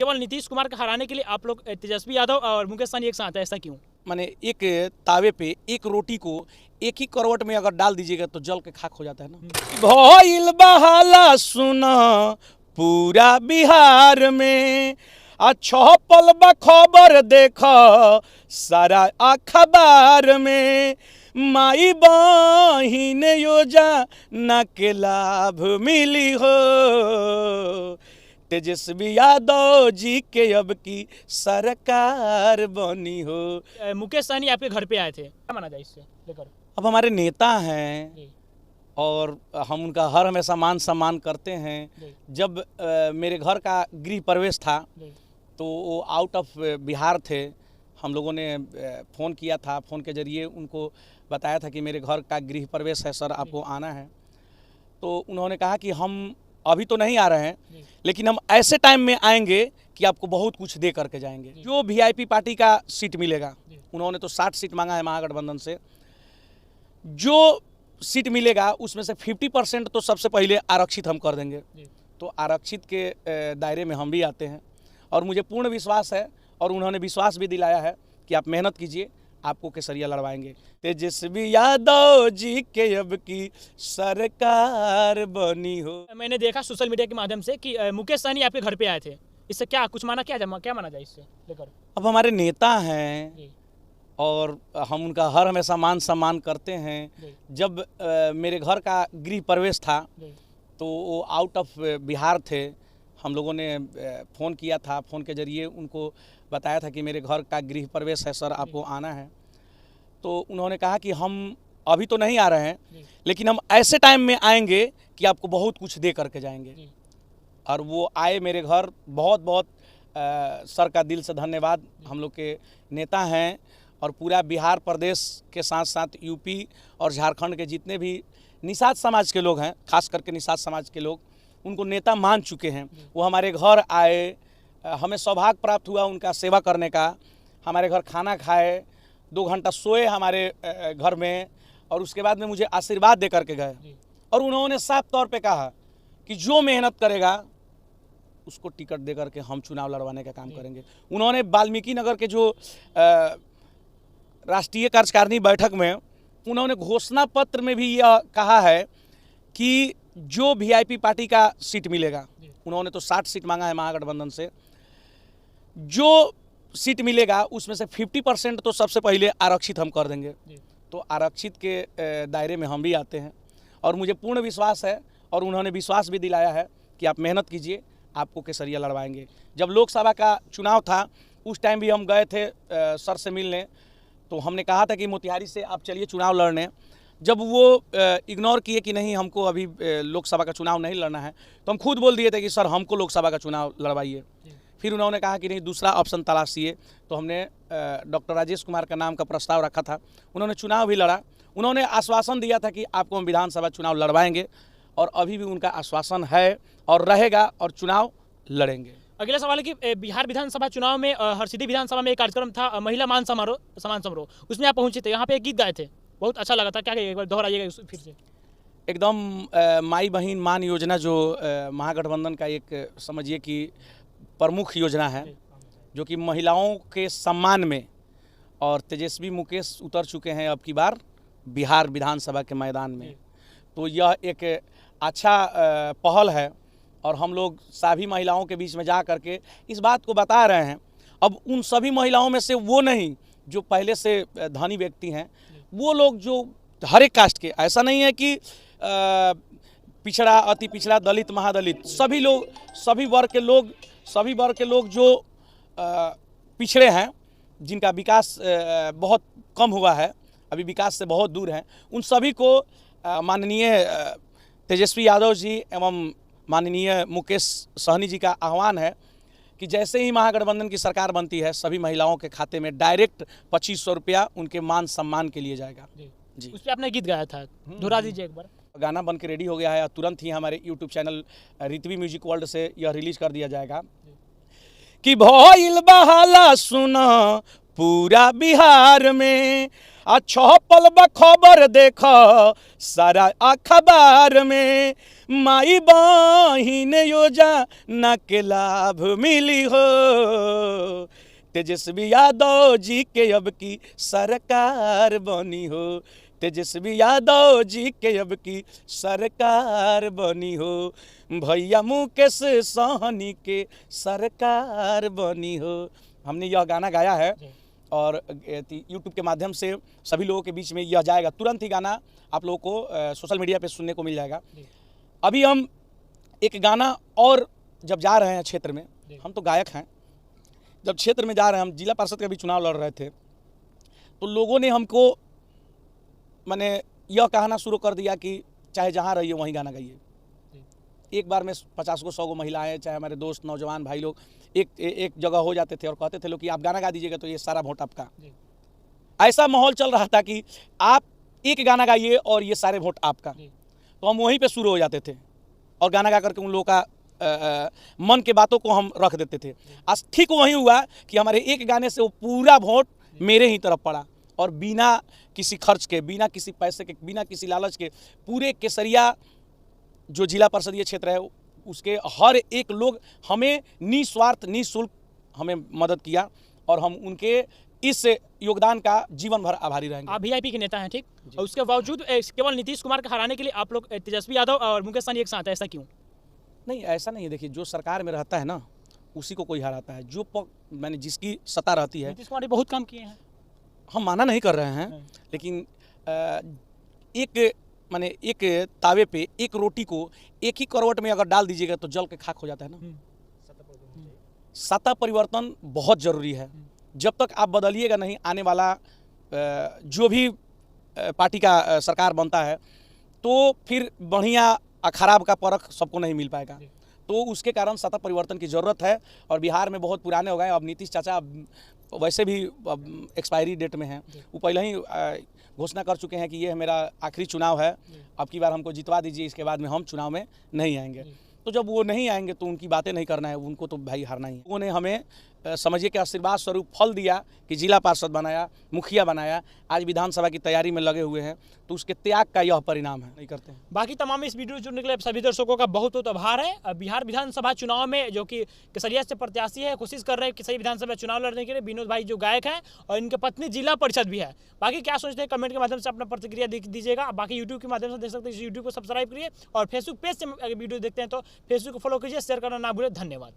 केवल नीतीश कुमार को हराने के लिए आप लोग तेजस्वी यादव और मुकेश सहनी एक साथ है, ऐसा क्यों? माने एक तावे पे एक रोटी को एक ही करवट में अगर डाल दीजिएगा तो जल के खाक हो जाता है ना। भइल बहाला सुना पूरा बिहार में छपल बा खबर देख सारा अखबार में माई बहिन योजना के लाभ मिली हो तेजस्वी यादव जी के अब की सरकार बनी हो। मुकेश सहनी आपके घर पे आए थे, क्या माना जाए इससे लेकर? अब हमारे नेता हैं और हम उनका हर हमेशा मान सम्मान करते हैं। जब मेरे घर का गृह प्रवेश था तो वो आउट ऑफ बिहार थे, हम लोगों ने फ़ोन किया था, फ़ोन के ज़रिए उनको बताया था कि मेरे घर का गृह प्रवेश है सर, आपको आना है। तो उन्होंने कहा कि हम अभी तो नहीं आ रहे हैं लेकिन हम ऐसे टाइम में आएंगे कि आपको बहुत कुछ दे करके जाएंगे। जो वीआईपी पार्टी का सीट मिलेगा, उन्होंने तो 60 सीट मांगा है महागठबंधन से, जो सीट मिलेगा उसमें से 50% तो सबसे पहले आरक्षित हम कर देंगे। तो आरक्षित के दायरे में हम भी आते हैं और मुझे पूर्ण विश्वास है और उन्होंने विश्वास भी दिलाया है कि आप मेहनत कीजिए, आपको केसरिया लड़वाएंगे। तेजस्वी यादव जी के अब की सरकार बनी हो। मैंने देखा सोशल मीडिया के माध्यम से कि मुकेश सहनी आपके घर पे आए थे, इससे क्या कुछ माना, क्या माना जाए इससे लेकर? अब हमारे नेता हैं और हम उनका हर हमेशा मान सम्मान करते हैं। जब मेरे घर का गृह प्रवेश था तो वो आउट ऑफ बिहार थे, हम लोगों ने फ़ोन किया था, फ़ोन के ज़रिए उनको बताया था कि मेरे घर का गृह प्रवेश है सर, आपको आना है। तो उन्होंने कहा कि हम अभी तो नहीं आ रहे हैं लेकिन हम ऐसे टाइम में आएंगे कि आपको बहुत कुछ दे करके जाएंगे। और वो आए मेरे घर, बहुत बहुत सर का दिल से धन्यवाद। हम लोग के नेता हैं और पूरा बिहार प्रदेश के साथ साथ यूपी और झारखंड के जितने भी निषाद समाज के लोग हैं, खास करके निषाद समाज के लोग उनको नेता मान चुके हैं। वो हमारे घर आए, हमें सौभाग्य प्राप्त हुआ उनका सेवा करने का। हमारे घर खाना खाए, 2 घंटा सोए हमारे घर में और उसके बाद में मुझे आशीर्वाद दे करके गए। और उन्होंने साफ तौर पे कहा कि जो मेहनत करेगा उसको टिकट दे करके हम चुनाव लड़वाने का काम करेंगे। उन्होंने वाल्मीकि नगर के जो राष्ट्रीय कार्यकारिणी बैठक में उन्होंने घोषणा पत्र में भी यह कहा है कि जो वीआईपी पार्टी का सीट मिलेगा, उन्होंने तो 60 सीट मांगा है महागठबंधन से, जो सीट मिलेगा उसमें से 50% तो सबसे पहले आरक्षित हम कर देंगे। तो आरक्षित के दायरे में हम भी आते हैं और मुझे पूर्ण विश्वास है और उन्होंने विश्वास भी दिलाया है कि आप मेहनत कीजिए, आपको केसरिया लड़वाएंगे। जब लोकसभा का चुनाव था उस टाइम भी हम गए थे सर से मिलने, तो हमने कहा था कि मोतिहारी से आप चलिए चुनाव लड़ने। जब वो इग्नोर किए कि नहीं हमको अभी लोकसभा का चुनाव नहीं लड़ना है, तो हम खुद बोल दिए थे कि सर हमको लोकसभा का चुनाव लड़वाइए। फिर उन्होंने कहा कि नहीं दूसरा ऑप्शन तलाशिए, तो हमने डॉक्टर राजेश कुमार का नाम का प्रस्ताव रखा था। उन्होंने चुनाव भी लड़ा, उन्होंने आश्वासन दिया था कि आपको हम विधानसभा चुनाव लड़वाएंगे और अभी भी उनका आश्वासन है और रहेगा और चुनाव लड़ेंगे। अगला सवाल है कि बिहार विधानसभा चुनाव में हरसिद्धि विधानसभा में एक कार्यक्रम था, महिला मान समारोह, सम्मान समारोह, उसमें आप पहुंचे थे, यहाँ पे एक गीत गाए थे, बहुत अच्छा लगा था, क्या एक बार दोहराइएगा फिर से? एकदम माई बहन मान योजना जो महागठबंधन का एक समझिए कि प्रमुख योजना है, जो कि महिलाओं के सम्मान में, और तेजस्वी मुकेश उतर चुके हैं अब की बार बिहार विधानसभा के मैदान में। तो यह एक अच्छा पहल है और हम लोग सभी महिलाओं के बीच में जा करके इस बात को बता रहे हैं। अब उन सभी महिलाओं में से वो नहीं जो पहले से धनी व्यक्ति हैं, वो लोग जो हर एक कास्ट के, ऐसा नहीं है कि पिछड़ा, अति पिछड़ा, दलित, महादलित, सभी लोग, सभी वर्ग के लोग जो पिछड़े हैं, जिनका विकास बहुत कम हुआ है, अभी विकास से बहुत दूर हैं, उन सभी को माननीय तेजस्वी यादव जी एवं माननीय मुकेश सहनी जी का आह्वान है कि जैसे ही महागठबंधन की सरकार बनती है सभी महिलाओं के खाते में डायरेक्ट 2500 रुपया उनके मान सम्मान के लिए जाएगा। जी, उस पर आपने गीत गाया था, दोहरा दीजिए एक बार। गाना बन के रेडी हो गया है और तुरंत ही हमारे YouTube channel Ritvi music world से यह रिलीज कर दिया जाएगा कि भइल बहाला सुना पूरा बिहार में छपल बा खबर देख सारा अखबार में, माई बहिन योजना के लाभ मिली हो, तेजस्वी यादव जी के अब की सरकार बनी हो, तेजस्वी यादव जी के अब की सरकार बनी हो, भैया मुकेश सहनी के सरकार बनी हो। हमने यह गाना गाया है और यूट्यूब के माध्यम से सभी लोगों के बीच में यह जाएगा, तुरंत ही गाना आप लोगों को सोशल मीडिया पे सुनने को मिल जाएगा। अभी हम एक गाना और जब जा रहे हैं क्षेत्र में, हम तो गायक हैं, जब क्षेत्र में जा रहे हैं, हम जिला पार्षद का भी चुनाव लड़ रहे थे, तो लोगों ने हमको मैंने यह कहना शुरू कर दिया कि चाहे जहाँ रहिए वहीं गाना गाइए। एक बार में 50 को 100 को महिलाएं, चाहे हमारे दोस्त नौजवान भाई लोग एक जगह हो जाते थे और कहते थे लोग कि आप गाना गा दीजिएगा तो ये सारा वोट आपका। ऐसा माहौल चल रहा था कि आप एक गाना गाइए और ये सारे वोट आपका, तो हम वहीं पे शुरू हो जाते थे और गाना गा करके उन लोगों का मन के बातों को हम रख देते थे। आज ठीक वही हुआ कि हमारे एक गाने से वो पूरा वोट मेरे ही तरफ पड़ा और बिना किसी खर्च के, बिना किसी पैसे के, बिना किसी लालच के पूरे केसरिया जो जिला परिषदीय क्षेत्र है उसके हर एक लोग हमें निस्वार्थ निःशुल्क हमें मदद किया और हम उनके इस योगदान का जीवन भर आभारी रहेंगे। आप वीआईपी के नेता हैं, ठीक, और उसके बावजूद केवल नीतीश कुमार को हराने के लिए आप लोग तेजस्वी यादव और मुकेश सहनी एक साथ है, ऐसा क्यों? नहीं, ऐसा नहीं है। देखिए, जो सरकार में रहता है ना उसी को कोई हराता है। जो मैंने जिसकी सत्ता रहती है, नीतीश कुमार बहुत काम किए हैं, हम माना नहीं कर रहे हैं, लेकिन एक तावे पे एक रोटी को एक ही करवट में अगर डाल दीजिएगा तो जल के खाक हो जाता है ना। सत्ता परिवर्तन बहुत ज़रूरी है। जब तक आप बदलिएगा नहीं, आने वाला जो भी पार्टी का सरकार बनता है तो फिर बढ़िया खराब का परख सबको नहीं मिल पाएगा। तो उसके कारण सत्ता परिवर्तन की ज़रूरत है और बिहार में बहुत पुराने हो गए। अब नीतीश चाचा वैसे भी एक्सपायरी डेट में हैं, वो पहले ही घोषणा कर चुके हैं कि ये मेरा आखिरी चुनाव है, अब की बार हमको जितवा दीजिए, इसके बाद में हम चुनाव में नहीं आएंगे। तो जब वो नहीं आएंगे तो उनकी बातें नहीं करना है, उनको तो भाई हारना ही। लोगों ने हमें समझिए कि आशीर्वाद स्वरूप फल दिया कि जिला पार्षद बनाया, मुखिया बनाया, आज विधानसभा की तैयारी में लगे हुए हैं, तो उसके त्याग का यह परिणाम है। नहीं करते हैं। बाकी तमाम इस वीडियो जुड़ने के लिए सभी दर्शकों का बहुत बहुत आभार है। बिहार विधानसभा चुनाव में जो कि केसरिया से प्रत्याशी है, कोशिश कर रहे हैं कि सही विधानसभा चुनाव लड़ने के लिए, विनोद भाई जो गायक हैं और इनके पत्नी जिला परिषद भी है। बाकी क्या सोचते हैं कमेंट के माध्यम से अपना प्रतिक्रिया दीजिएगा। बाकी यूट्यूब के माध्यम से देख सकते हैं, यूट्यूब को सब्सक्राइब करिए और फेसबुक पेज से वीडियो देखते हैं तो फेसबुक को फॉलो कीजिए, शेयर करना ना भूलें। धन्यवाद।